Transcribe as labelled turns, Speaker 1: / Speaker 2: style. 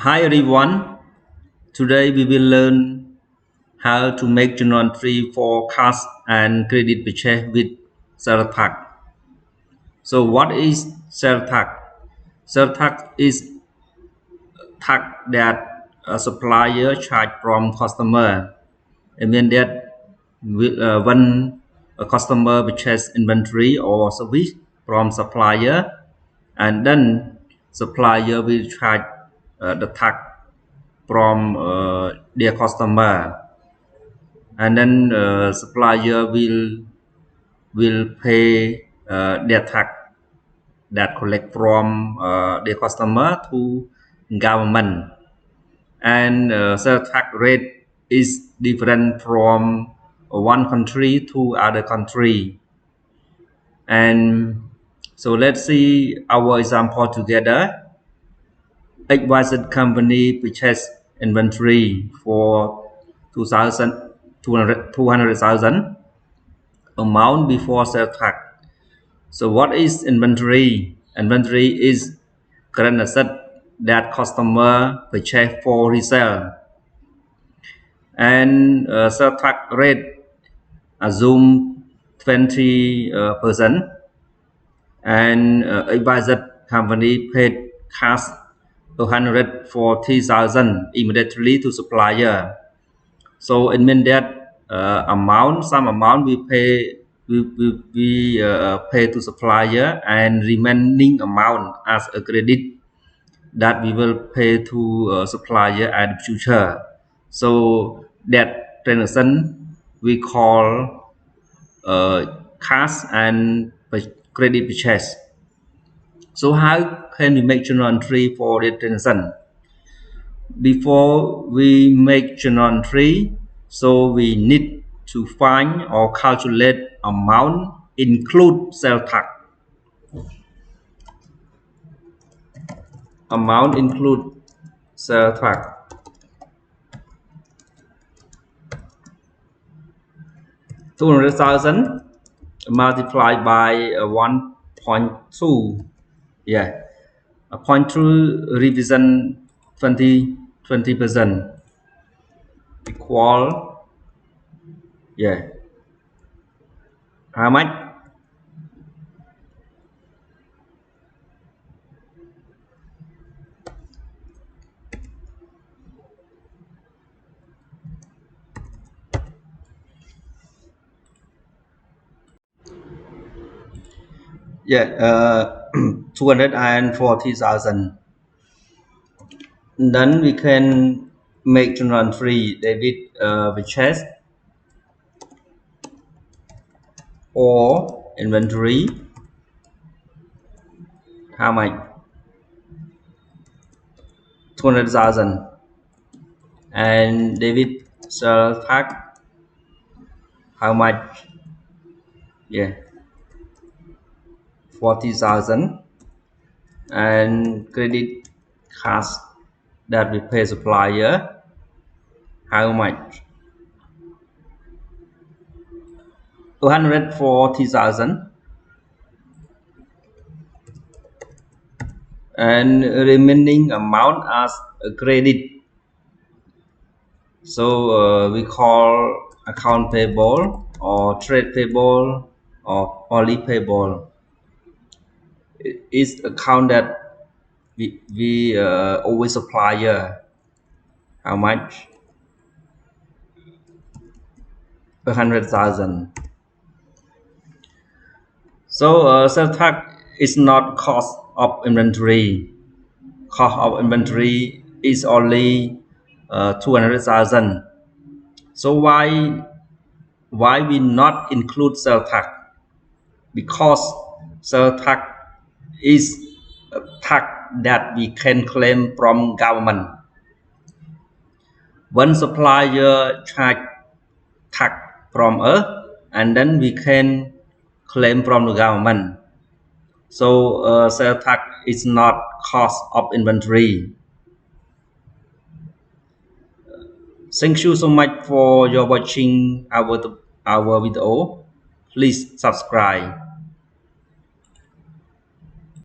Speaker 1: Hi everyone, today we will learn how to make journal entry for cash and credit purchase with sales tax. So what is sales tax? Sales tax is tax that a supplier charge from customer. It means that when a customer purchase inventory or service from supplier, and then supplier will charge the tax from their customer, and then supplier will pay their tax that collect from their customer to government, and sales tax rate is different from one country to other country. And so let's see our example together. XYZ Company purchase inventory for 200,000 amount before sales tax. So what is inventory? Inventory is current asset that customer purchase for resale. And sales tax rate assume 20%. And XYZ Company paid cash 140,000 immediately to supplier. So it means that some amount we pay to supplier, and remaining amount as a credit that we will pay to supplier at the future. So that transaction we call cash and credit purchase. So how can we make journal entry for the transaction? Before we make journal entry, so we need to find or calculate amount include sales tax. Amount include sales tax. $200,000 multiplied by 1.2. Yeah, 0.2 represent 20% equal. Yeah, how much? Yeah, 240,000. Then we can make journal entry debit purchase or inventory. How much? 200,000. And debit sales tax. How much? Yeah, 40,000. And credit cash that we pay supplier. How much? 240,000. And remaining amount as a credit. So we call account payable or trade payable or only payable. It is account that we always supplier. How much? 100,000. So sales tax is not cost of inventory. Cost of inventory is only 200,000. So why we not include sales tax? Because sales tax is a tax that we can claim from government. One supplier charge tax from us, and then we can claim from the government. So sales tax is not cost of inventory. Thank you so much for your watching our video. Please subscribe.